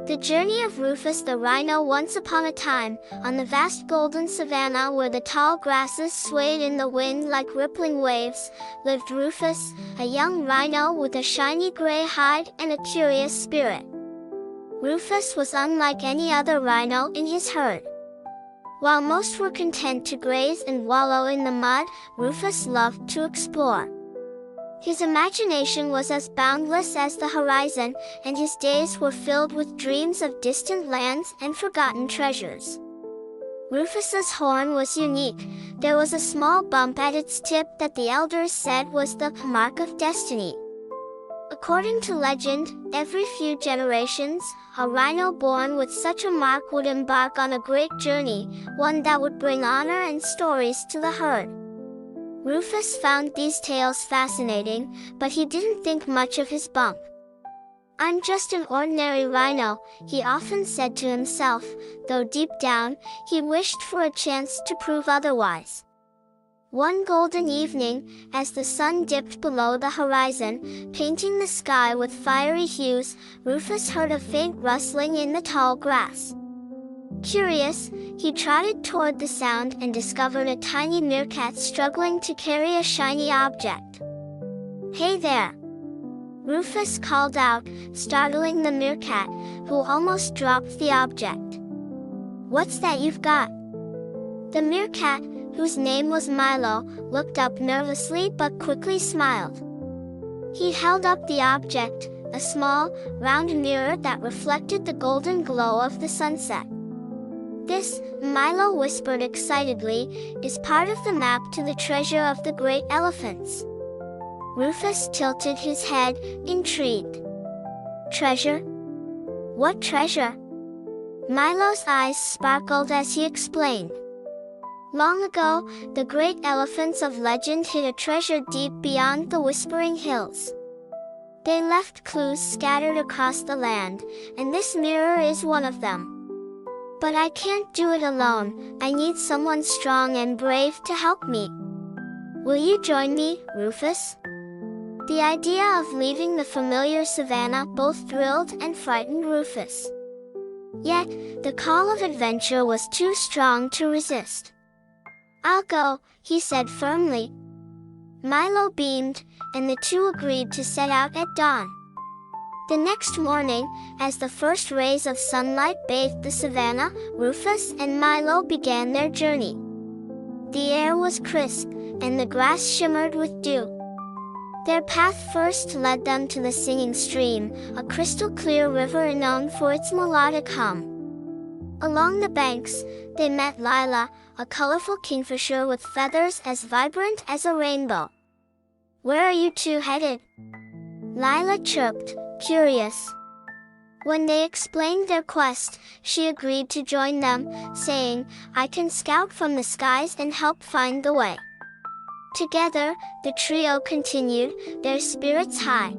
The journey of Rufus the Rhino. Once upon a time, on the vast golden savanna where the tall grasses swayed in the wind like rippling waves, lived Rufus, a young rhino with a shiny gray hide and a curious spirit. Rufus was unlike any other rhino in his herd. While most were content to graze and wallow in the mud, Rufus loved to explore. His imagination was as boundless as the horizon, and his days were filled with dreams of distant lands and forgotten treasures. Rufus's horn was unique. There was a small bump at its tip that the elders said was the mark of destiny. According to legend, every few generations, a rhino born with such a mark would embark on a great journey, one that would bring honor and stories to the herd. Rufus found these tales fascinating, but he didn't think much of his bump. "I'm just an ordinary rhino," he often said to himself, though deep down, he wished for a chance to prove otherwise. One golden evening, as the sun dipped below the horizon, painting the sky with fiery hues, Rufus heard a faint rustling in the tall grass. Curious, he trotted toward the sound and discovered a tiny meerkat struggling to carry a shiny object. "Hey there!" Rufus called out, startling the meerkat, who almost dropped the object. "What's that you've got?" The meerkat, whose name was Milo, looked up nervously but quickly smiled. He held up the object, a small, round mirror that reflected the golden glow of the sunset. "This," Milo whispered excitedly, "is part of the map to the treasure of the great elephants." Rufus tilted his head, intrigued. "Treasure? What treasure?" Milo's eyes sparkled as he explained. "Long ago, the great elephants of legend hid a treasure deep beyond the Whispering Hills. They left clues scattered across the land, and this mirror is one of them. But I can't do it alone. I need someone strong and brave to help me. Will you join me, Rufus?" The idea of leaving the familiar savanna both thrilled and frightened Rufus. Yet, the call of adventure was too strong to resist. "I'll go," he said firmly. Milo beamed, and the two agreed to set out at dawn. The next morning, as the first rays of sunlight bathed the savanna, Rufus and Milo began their journey. The air was crisp, and the grass shimmered with dew. Their path first led them to the singing stream, a crystal-clear river known for its melodic hum. Along the banks, they met Lila, a colorful kingfisher with feathers as vibrant as a rainbow. "Where are you two headed?" Lila chirped, curious. When they explained their quest, she agreed to join them, saying, "I can scout from the skies and help find the way." Together, the trio continued, their spirits high.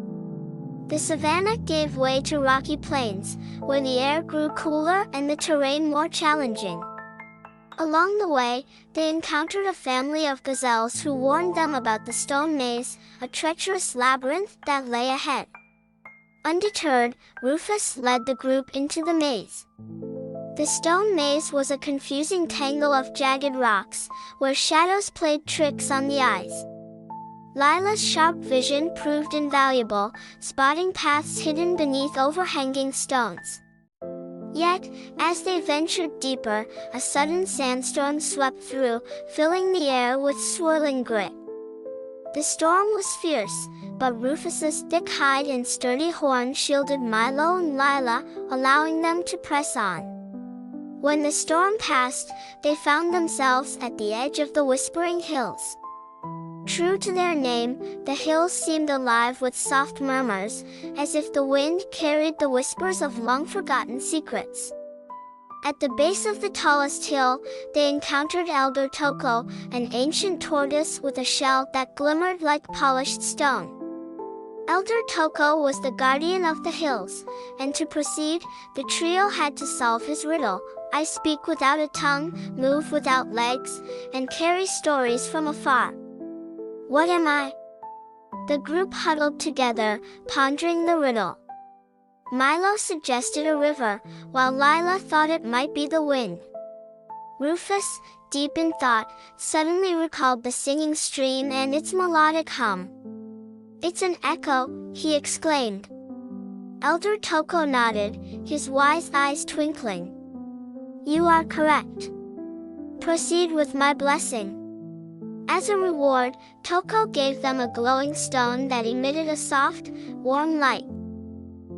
The savanna gave way to rocky plains, where the air grew cooler and the terrain more challenging. Along the way, they encountered a family of gazelles who warned them about the stone maze, a treacherous labyrinth that lay ahead. Undeterred, Rufus led the group into the maze. The stone maze was a confusing tangle of jagged rocks, where shadows played tricks on the eyes. Lila's sharp vision proved invaluable, spotting paths hidden beneath overhanging stones. Yet, as they ventured deeper, a sudden sandstorm swept through, filling the air with swirling grit. The storm was fierce, but Rufus's thick hide and sturdy horn shielded Milo and Lila, allowing them to press on. When the storm passed, they found themselves at the edge of the Whispering Hills. True to their name, the hills seemed alive with soft murmurs, as if the wind carried the whispers of long-forgotten secrets. At the base of the tallest hill, they encountered Elder Toko, an ancient tortoise with a shell that glimmered like polished stone. Elder Toko was the guardian of the hills, and to proceed, the trio had to solve his riddle. I speak without a tongue, move without legs, and carry stories from afar. What am I? The group huddled together, pondering the riddle. Milo suggested a river, while Lila thought it might be the wind. Rufus, deep in thought, suddenly recalled the singing stream and its melodic hum. "It's an echo," he exclaimed. Elder Toko nodded, his wise eyes twinkling. "You are correct. Proceed with my blessing." As a reward, Toko gave them a glowing stone that emitted a soft, warm light.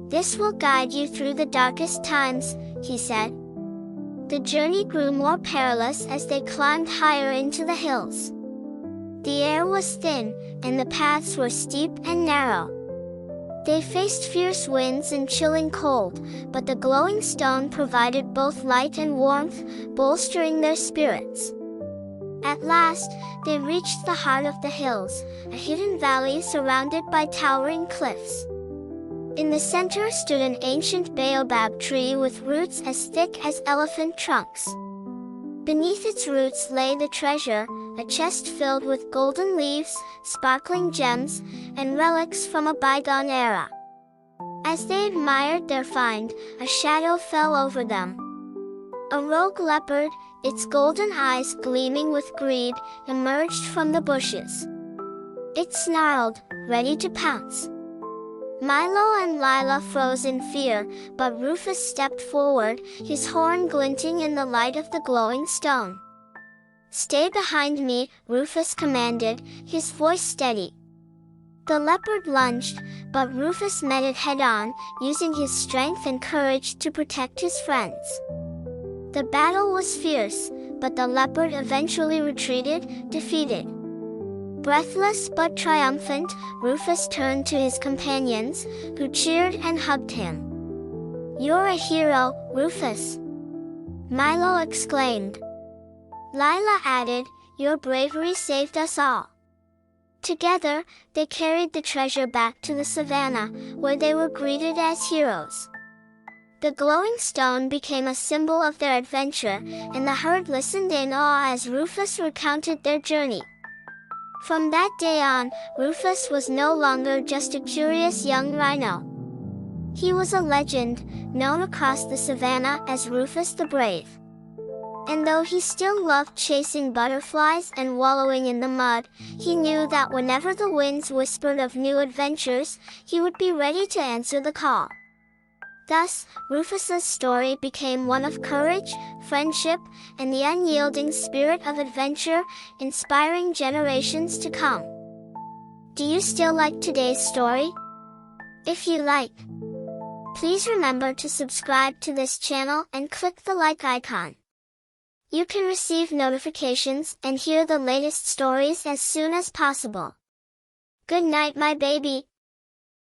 "This will guide you through the darkest times," he said. The journey grew more perilous as they climbed higher into the hills. The air was thin, and the paths were steep and narrow. They faced fierce winds and chilling cold, but the glowing stone provided both light and warmth, bolstering their spirits. At last, they reached the heart of the hills, a hidden valley surrounded by towering cliffs. In the center stood an ancient baobab tree with roots as thick as elephant trunks. Beneath its roots lay the treasure, a chest filled with golden leaves, sparkling gems, and relics from a bygone era. As they admired their find, a shadow fell over them. A rogue leopard, its golden eyes gleaming with greed, emerged from the bushes. It snarled, ready to pounce. Milo and Lila froze in fear, but Rufus stepped forward, his horn glinting in the light of the glowing stone. "Stay behind me," Rufus commanded, his voice steady. The leopard lunged, but Rufus met it head-on, using his strength and courage to protect his friends. The battle was fierce, but the leopard eventually retreated, defeated. Breathless but triumphant, Rufus turned to his companions, who cheered and hugged him. "You're a hero, Rufus!" Milo exclaimed. Lila added, "Your bravery saved us all." Together, they carried the treasure back to the savannah, where they were greeted as heroes. The glowing stone became a symbol of their adventure, and the herd listened in awe as Rufus recounted their journey. From that day on, Rufus was no longer just a curious young rhino. He was a legend, known across the savannah as Rufus the Brave. And though he still loved chasing butterflies and wallowing in the mud, he knew that whenever the winds whispered of new adventures, he would be ready to answer the call. Thus, Rufus's story became one of courage, friendship, and the unyielding spirit of adventure, inspiring generations to come. Do you still like today's story? If you like, please remember to subscribe to this channel and click the like icon. You can receive notifications and hear the latest stories as soon as possible. Good night, my baby.